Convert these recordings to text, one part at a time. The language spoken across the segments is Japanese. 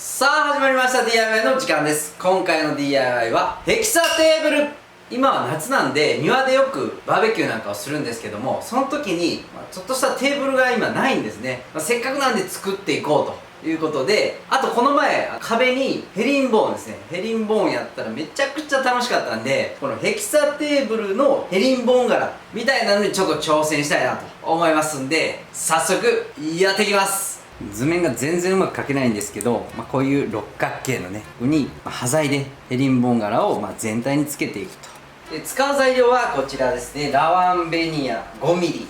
さあ始まりました DIY の時間です。今回の DIY はヘキサテーブル。今は夏なんで庭でよくバーベキューなんかをするんですけども、その時にちょっとしたテーブルが今ないんですね。せっかくなんで作っていこうということで、あとこの前壁にヘリンボーンですね、ヘリンボーンやったらめちゃくちゃ楽しかったんで、このヘキサテーブルのヘリンボーン柄みたいなのにちょっと挑戦したいなと思いますんで、早速やっていきます。図面が全然うまく描けないんですけど、こういう六角形のねに端材でヘリンボーン柄を全体につけていくと。で使う材料はこちらですね。ラワンベニヤ 5mm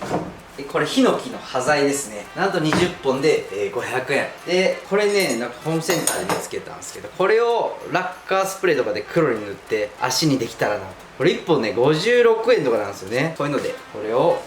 で、これヒノキの端材ですね。なんと20本で500円で、これねなんかホームセンターで見つけたんですけど、これをラッカースプレーとかで黒に塗って足にできたらなと。これ1本ね56円とかなんですよね。こういうのでこれを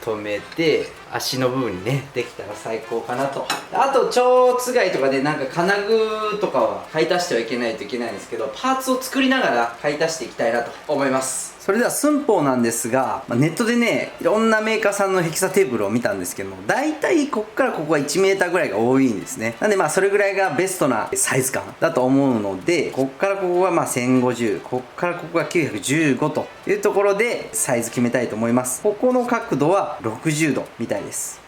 止めて足の部分にねできたら最高かなと。あと蝶つがいとかでなんか金具とかは買い足してはいけないといけないんですけど、パーツを作りながら買い足していきたいなと思います。それでは寸法なんですが、ネットでねいろんなメーカーさんのヘキサテーブルを見たんですけども、大体こっからここが 1m ぐらいが多いんですね。なんでそれぐらいがベストなサイズ感だと思うので、こっからここが1050、こっからここが915というところでサイズ決めたいと思います。ここの角度は60度みたいです。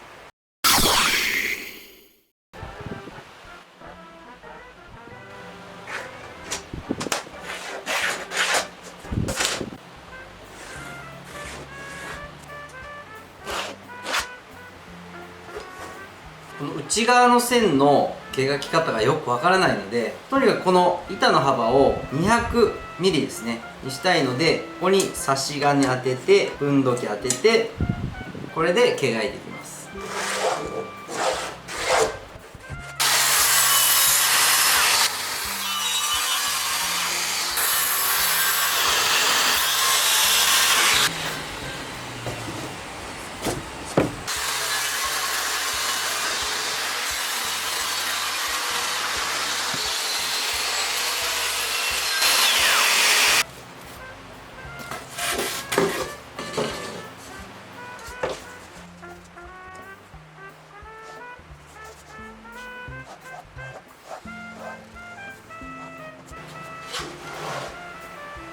この内側の線の描き方がよくわからないので、とにかくこの板の幅を 200mm ですねにしたいので、ここに差し金当てて分度器当てて、これで描いていきます。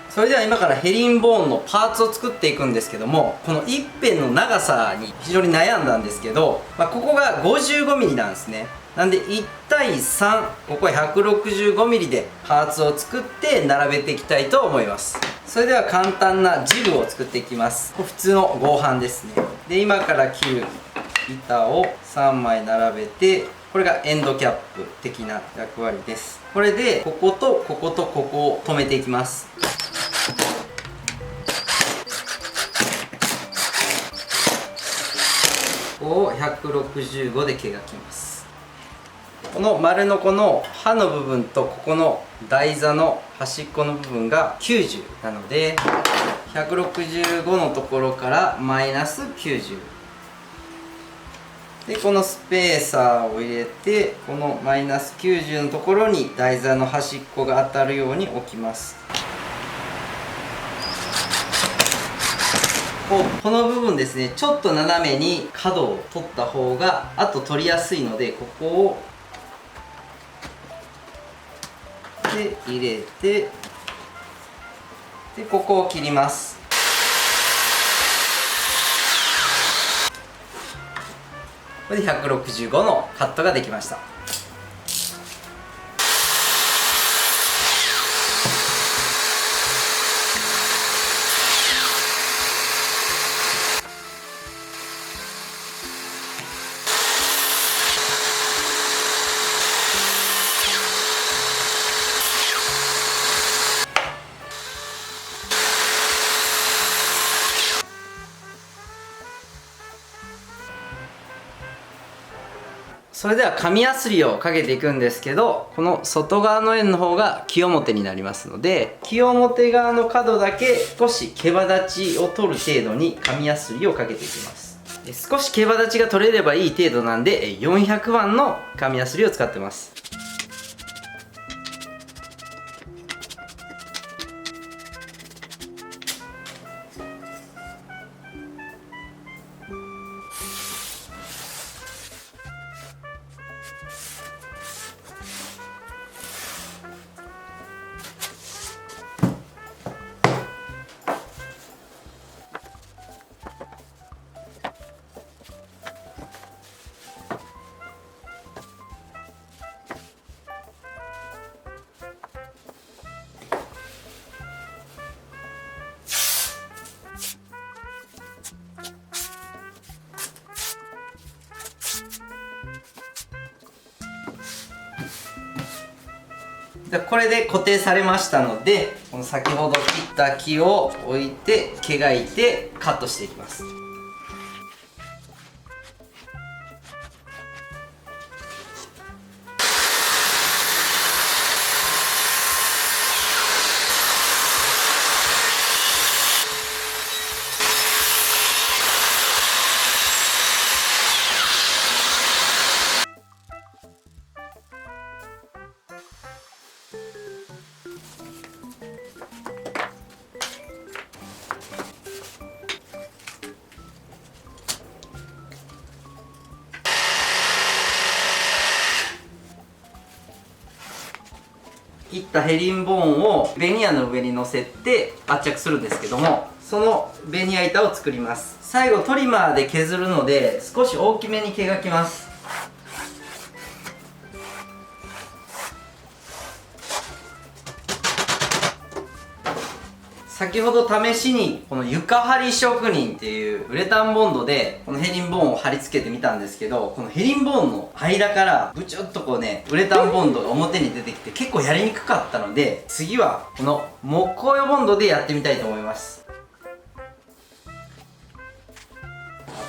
それでは今からヘリンボーンのパーツを作っていくんですけども、この一辺の長さに非常に悩んだんですけど、ここが 55mm なんですね。なんで1対3、ここは 165mm でパーツを作って並べていきたいと思います。それでは簡単なジグを作っていきます。普通の合板ですね。で今から切る板を3枚並べて、これがエンドキャップ的な役割です。これでこことこことここを止めていきます。ここを165で描きます。この丸のこの刃の部分とここの台座の端っこの部分が90なので、165のところからマイナス90で、このスペーサーを入れて、このマイナス90のところに台座の端っこが当たるように置きます。この部分ですね、ちょっと斜めに角を取った方があと取りやすいので、ここをで入れて、でここを切ります。これで165のカットができました。それでは紙やすりをかけていくんですけど、この外側の円の方が清表になりますので、清表側の角だけ少し毛羽立ちを取る程度に紙やすりをかけていきます。少し毛羽立ちが取れればいい程度なんで、400番の紙やすりを使ってます。でこれで固定されましたので、この先ほど切った木を置いて毛がいてカットしていきます。切ったヘリンボーンをベニヤの上に乗せて圧着するんですけども、そのベニヤ板を作ります。最後トリマーで削るので少し大きめに毛がきます。先ほど試しにこの床張り職人っていうウレタンボンドでこのヘリンボーンを貼り付けてみたんですけど、このヘリンボーンの間からブチュッとこうね、ウレタンボンドが表に出てきて結構やりにくかったので、次はこの木工用ボンドでやってみたいと思います。や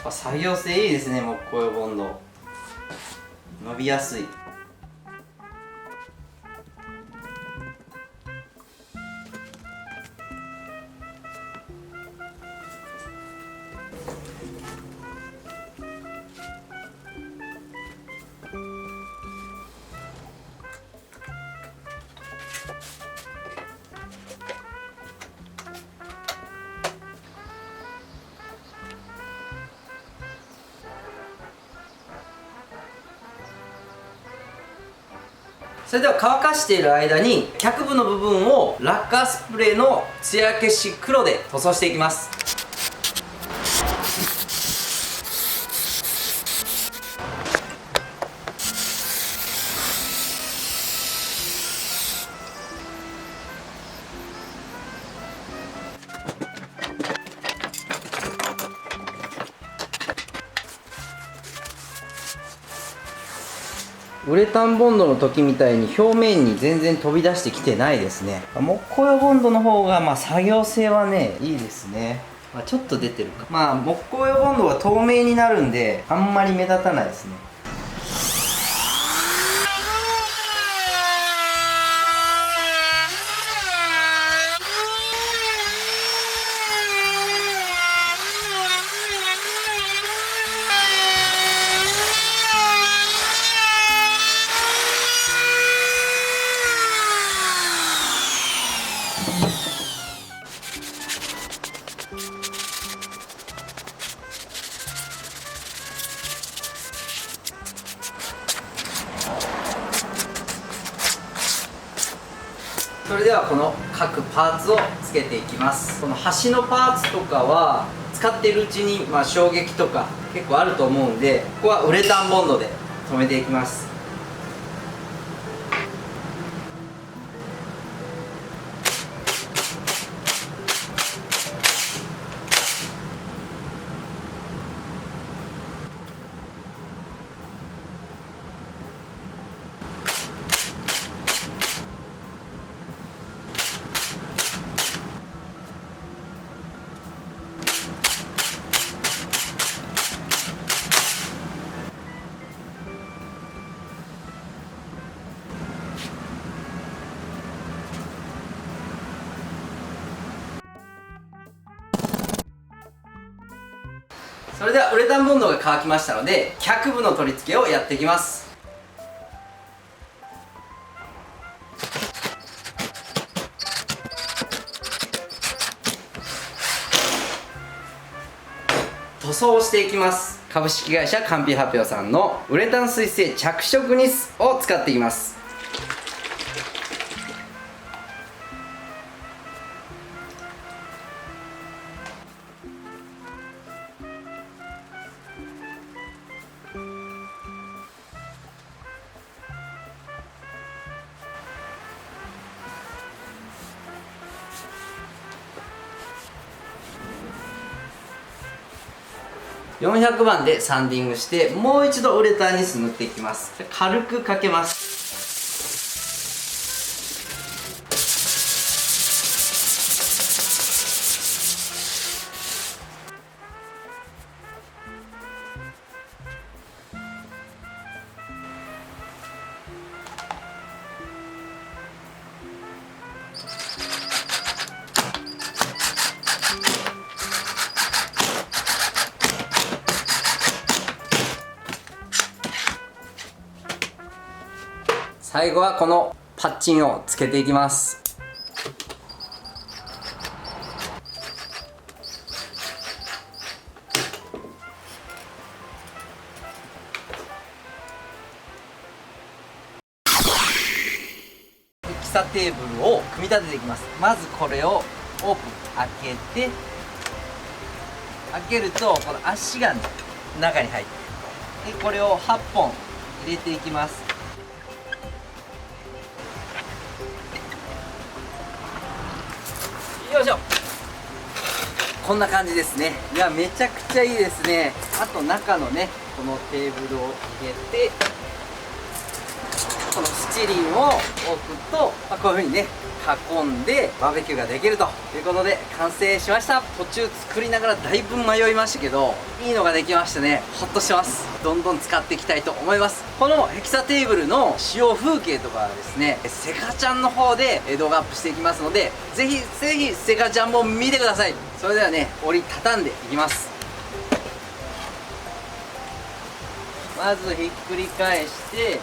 っぱ作業性いいですね、木工用ボンド。伸びやすい。それでは乾かしている間に脚部の部分をラッカースプレーの艶消し黒で塗装していきます。ウレタンボンドの時みたいに表面に全然飛び出してきてないですね。木工用ボンドの方が作業性はねいいですね。ちょっと出てるか。木工用ボンドは透明になるんであんまり目立たないですね。それではこの各パーツをつけていきます。この端のパーツとかは使っているうちに衝撃とか結構あると思うんで、ここはウレタンボンドで留めていきます。それではウレタンボンドが乾きましたので、脚部の取り付けをやっていきます。塗装をしていきます。株式会社カンピ発表さんのウレタン水性着色ニスを使っていきます。400番でサンディングして、もう一度ウレタンニス塗っていきます。軽くかけます。最後はこのパッチンをつけていきます。ミキサーテーブルを組み立てていきます。まずこれをオープン開けるとこの足が中に入ってでこれを8本入れていきます。よいしょ、こんな感じですね。いや、めちゃくちゃいいですね。あと中のねこのテーブルを入れてこの七輪を置くと、こういう風にね囲んでバーベキューができるということで完成しました。途中作りながらだいぶ迷いましたけど、いいのができましたね。ほっとしてます。どんどん使っていきたいと思います。このヘキサテーブルの使用風景とかはですね、セカちゃんの方で動画アップしていきますので、ぜひぜひセカちゃんも見てください。それではね、折りたたんでいきます。まずひっくり返して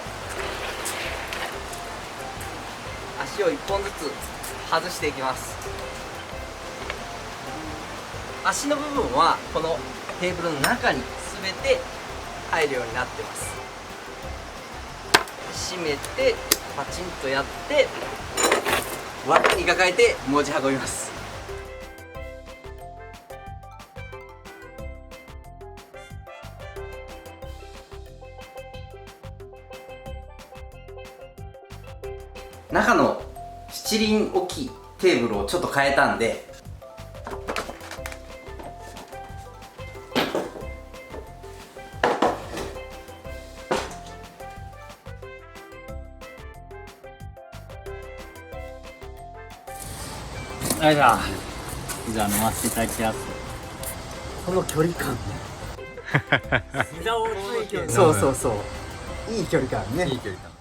足を1本ずつ外していきます。足の部分はこのテーブルの中に全て入るようになってます。閉めてパチンとやって枠に抱えて持ち運びます。中の七輪置きテーブルをちょっと変えたんで、よいしょ。じゃあ飲ませていただきます。この距離感膝をついてる。そうそうそう、いい距離感ね。いい距離感。